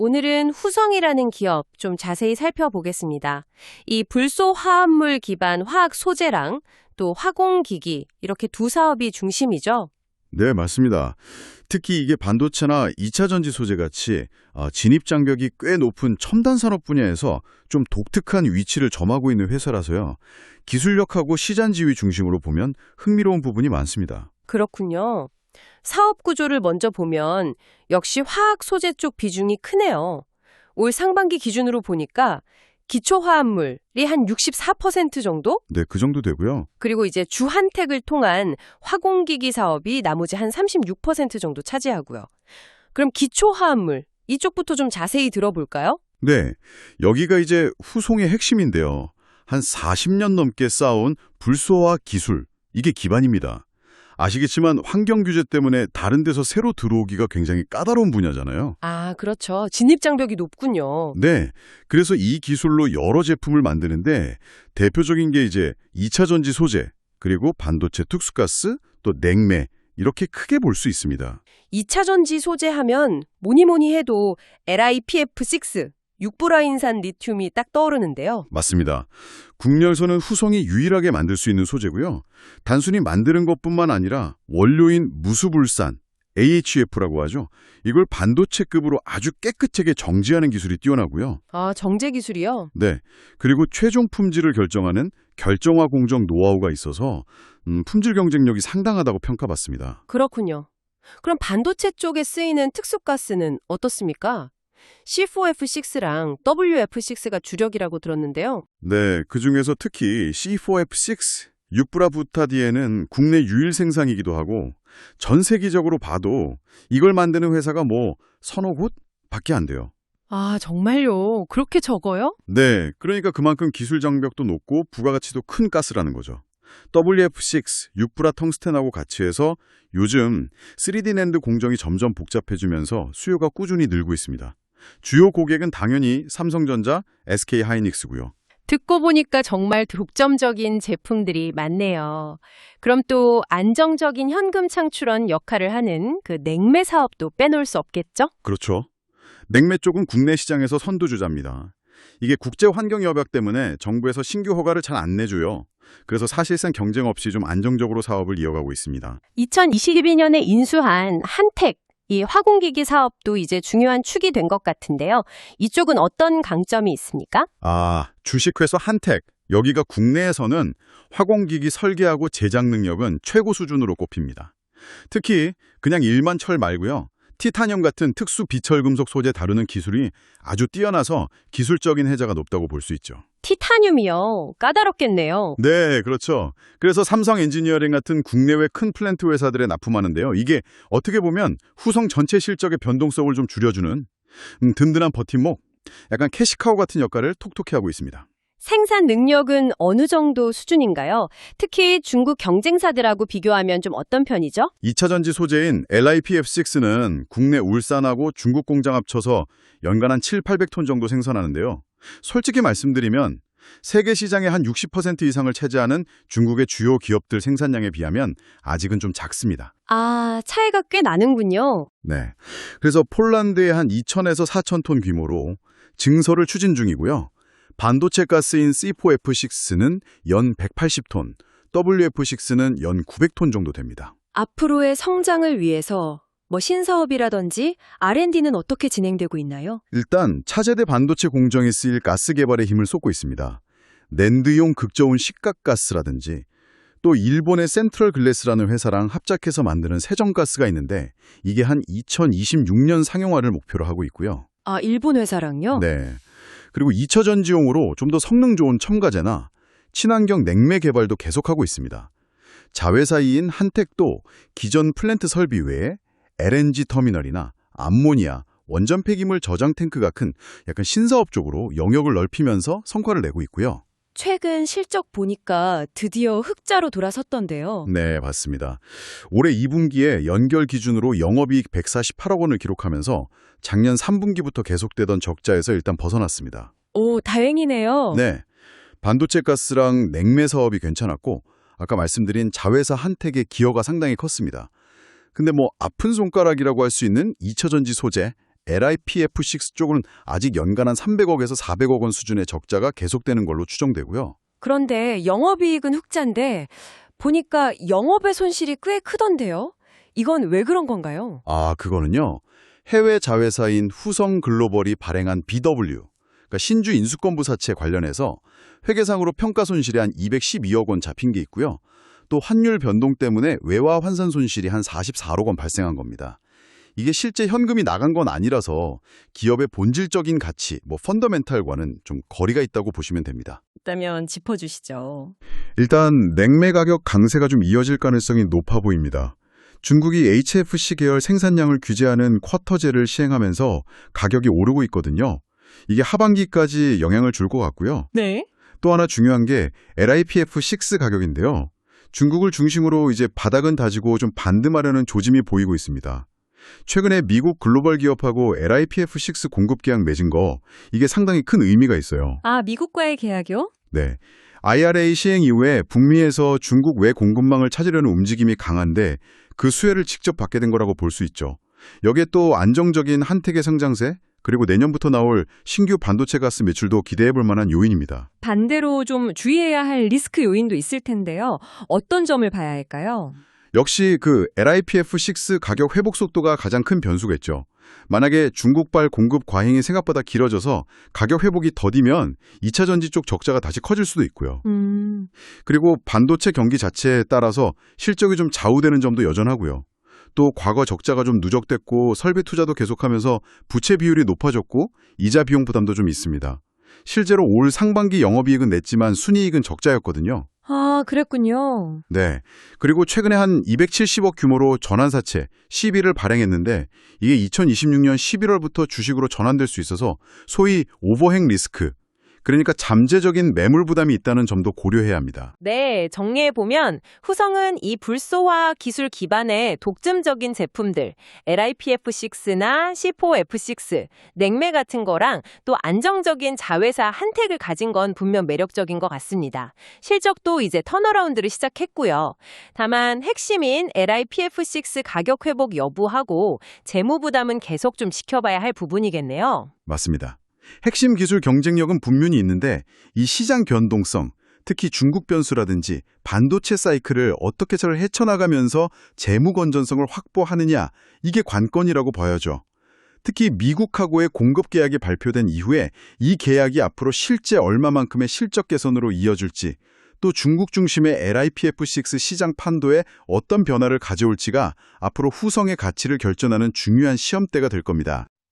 오늘은 후성이라는 기업 좀 자세히 살펴보겠습니다. 이 불소 화합물 기반 화학 소재랑 또 화공기기 이렇게 두 사업이 중심이죠. 네, 맞습니다. 특히 이게 반도체나 2차 전지 소재 같이 진입 장벽이 꽤 높은 첨단 산업 분야에서 좀 독특한 위치를 점하고 있는 회사라서요. 기술력하고 시장 지위 중심으로 보면 흥미로운 부분이 많습니다. 그렇군요. 사업 구조를 먼저 보면 역시 화학 소재 쪽 비중이 크네요. 올 상반기 기준으로 보니까 기초 화합물이 한 64% 정도? 네, 그 정도 되고요. 그리고 이제 주한택을 통한 화공기기 사업이 나머지 한 36% 정도 차지하고요. 그럼 기초 화합물 이쪽부터 좀 자세히 들어볼까요? 네, 여기가 이제 후송의 핵심인데요. 한 40년 넘게 쌓아온 불소화 기술, 이게 기반입니다. 아시겠지만 환경 규제 때문에 다른 데서 새로 들어오기가 굉장히 까다로운 분야잖아요. 아, 그렇죠. 진입 장벽이 높군요. 네, 그래서 이 기술로 여러 제품을 만드는데 대표적인 게 이제 2차 전지 소재, 그리고 반도체 특수가스, 또 냉매 이렇게 크게 볼 수 있습니다. 2차 전지 소재하면 뭐니 해도 LiPF6, 육불화인산 리튬이 딱 떠오르는데요. 맞습니다. 국내에서는 후성이 유일하게 만들 수 있는 소재고요. 단순히 만드는 것뿐만 아니라 원료인 무수불산, AHF라고 하죠. 이걸 반도체급으로 아주 깨끗하게 정지하는 기술이 뛰어나고요. 아, 정제 기술이요? 네. 그리고 최종 품질을 결정하는 결정화 공정 노하우가 있어서 품질 경쟁력이 상당하다고 평가받습니다. 그렇군요. 그럼 반도체 쪽에 쓰이는 특수가스는 어떻습니까? C4F6랑 WF6가 주력이라고 들었는데요. 네, 그중에서 특히 C4F6, 육브라부타디에는 국내 유일 생산이기도 하고 전 세계적으로 봐도 이걸 만드는 회사가 뭐 서너 곳밖에 안 돼요. 아, 정말요? 그렇게 적어요? 네, 그러니까 그만큼 기술 장벽도 높고 부가가치도 큰 가스라는 거죠. WF6, 육브라 텅스텐하고 같이 해서 요즘 3D 낸드 공정이 점점 복잡해지면서 수요가 꾸준히 늘고 있습니다. 주요 고객은 당연히 삼성전자, SK하이닉스고요. 듣고 보니까 정말 독점적인 제품들이 많네요. 그럼 또 안정적인 현금 창출원 역할을 하는 그 냉매 사업도 빼놓을 수 없겠죠? 그렇죠. 냉매 쪽은 국내 시장에서 선두주자입니다. 이게 국제환경협약 때문에 정부에서 신규 허가를 잘 안 내줘요. 그래서 사실상 경쟁 없이 좀 안정적으로 사업을 이어가고 있습니다. 2022년에 인수한 한택, 이 화공기기 사업도 이제 중요한 축이 된 것 같은데요. 이쪽은 어떤 강점이 있습니까? 주식회사 한택. 여기가 국내에서는 화공기기 설계하고 제작 능력은 최고 수준으로 꼽힙니다. 특히 그냥 일반 철 말고요. 티타늄 같은 특수 비철금속 소재 다루는 기술이 아주 뛰어나서 기술적인 혜자가 높다고 볼 수 있죠. 티타늄이요. 까다롭겠네요. 네, 그렇죠. 그래서 삼성 엔지니어링 같은 국내외 큰 플랜트 회사들에 납품하는데요. 이게 어떻게 보면 후성 전체 실적의 변동성을 좀 줄여주는 든든한 버팀목, 약간 캐시카우 같은 역할을 톡톡히 하고 있습니다. 생산 능력은 어느 정도 수준인가요? 특히 중국 경쟁사들하고 비교하면 좀 어떤 편이죠? 2차 전지 소재인 LiPF6는 국내 울산하고 중국 공장 합쳐서 연간 한 7,800톤 정도 생산하는데요. 솔직히 말씀드리면 세계 시장의 한 60% 이상을 차지하는 중국의 주요 기업들 생산량에 비하면 아직은 좀 작습니다. 아, 차이가 꽤 나는군요. 네. 그래서 폴란드의 한 2,000에서 4,000톤 규모로 증설을 추진 중이고요. 반도체 가스인 C4F6는 연 180톤, WF6는 연 900톤 정도 됩니다. 앞으로의 성장을 위해서 신사업이라든지 R&D는 어떻게 진행되고 있나요? 일단 차세대 반도체 공정에 쓰일 가스 개발에 힘을 쏟고 있습니다. 낸드용 극저온 식각가스라든지 또 일본의 센트럴 글래스라는 회사랑 합작해서 만드는 세정가스가 있는데 이게 한 2026년 상용화를 목표로 하고 있고요. 아, 일본 회사랑요? 네. 그리고 2차 전지용으로 좀 더 성능 좋은 첨가제나 친환경 냉매 개발도 계속하고 있습니다. 자회사인 한택도 기존 플랜트 설비 외에 LNG 터미널이나 암모니아, 원전 폐기물 저장 탱크가 큰 약간 신사업 쪽으로 영역을 넓히면서 성과를 내고 있고요. 최근 실적 보니까 드디어 흑자로 돌아섰던데요. 네, 맞습니다. 올해 2분기에 연결 기준으로 영업이익 148억 원을 기록하면서 작년 3분기부터 계속되던 적자에서 일단 벗어났습니다. 오, 다행이네요. 네, 반도체 가스랑 냉매 사업이 괜찮았고 아까 말씀드린 자회사 한택의 기여가 상당히 컸습니다. 근데 아픈 손가락이라고 할 수 있는 2차 전지 소재, LIPF6 쪽은 아직 연간 한 300억에서 400억 원 수준의 적자가 계속되는 걸로 추정되고요. 그런데 영업이익은 흑자인데 보니까 영업의 손실이 꽤 크던데요. 이건 왜 그런 건가요? 그거는요. 해외 자회사인 후성글로벌이 발행한 BW, 그러니까 신주 인수권부 사채 관련해서 회계상으로 평가 손실이 한 212억 원 잡힌 게 있고요. 또 환율 변동 때문에 외화 환산 손실이 한 44억 원 발생한 겁니다. 이게 실제 현금이 나간 건 아니라서 기업의 본질적인 가치, 펀더멘탈과는 좀 거리가 있다고 보시면 됩니다. 있다면 짚어주시죠. 일단 냉매 가격 강세가 좀 이어질 가능성이 높아 보입니다. 중국이 HFC 계열 생산량을 규제하는 쿼터제를 시행하면서 가격이 오르고 있거든요. 이게 하반기까지 영향을 줄 것 같고요. 네. 또 하나 중요한 게 LIPF6 가격인데요. 중국을 중심으로 이제 바닥은 다지고 좀 반등하려는 조짐이 보이고 있습니다. 최근에 미국 글로벌 기업하고 LIPF6 공급 계약 맺은 거, 이게 상당히 큰 의미가 있어요. 미국과의 계약이요? 네. IRA 시행 이후에 북미에서 중국 외 공급망을 찾으려는 움직임이 강한데 그 수혜를 직접 받게 된 거라고 볼 수 있죠. 여기에 또 안정적인 한택의 성장세, 그리고 내년부터 나올 신규 반도체 가스 매출도 기대해 볼 만한 요인입니다. 반대로 좀 주의해야 할 리스크 요인도 있을 텐데요. 어떤 점을 봐야 할까요? 역시 그 LIPF6 가격 회복 속도가 가장 큰 변수겠죠. 만약에 중국발 공급 과잉이 생각보다 길어져서 가격 회복이 더디면 2차 전지 쪽 적자가 다시 커질 수도 있고요. 그리고 반도체 경기 자체에 따라서 실적이 좀 좌우되는 점도 여전하고요. 또 과거 적자가 좀 누적됐고 설비 투자도 계속하면서 부채 비율이 높아졌고 이자 비용 부담도 좀 있습니다. 실제로 올 상반기 영업이익은 냈지만 순이익은 적자였거든요. 그랬군요. 네. 그리고 최근에 한 270억 규모로 전환사채 CB를 발행했는데 이게 2026년 11월부터 주식으로 전환될 수 있어서 소위 오버행 리스크, 그러니까 잠재적인 매물 부담이 있다는 점도 고려해야 합니다. 네, 정리해보면 후성은 이 불소화 기술 기반의 독점적인 제품들, LIPF6나 C4F6, 냉매 같은 거랑 또 안정적인 자회사 한택을 가진 건 분명 매력적인 것 같습니다. 실적도 이제 턴어라운드를 시작했고요. 다만 핵심인 LIPF6 가격 회복 여부하고 재무 부담은 계속 좀 지켜봐야 할 부분이겠네요. 맞습니다. 핵심 기술 경쟁력은 분명히 있는데 이 시장 변동성, 특히 중국 변수라든지 반도체 사이클을 어떻게 잘 헤쳐나가면서 재무 건전성을 확보하느냐, 이게 관건이라고 봐야죠. 특히 미국하고의 공급 계약이 발표된 이후에 이 계약이 앞으로 실제 얼마만큼의 실적 개선으로 이어질지, 또 중국 중심의 LIPF6 시장 판도에 어떤 변화를 가져올지가 앞으로 후성의 가치를 결정하는 중요한 시험대가 될 겁니다.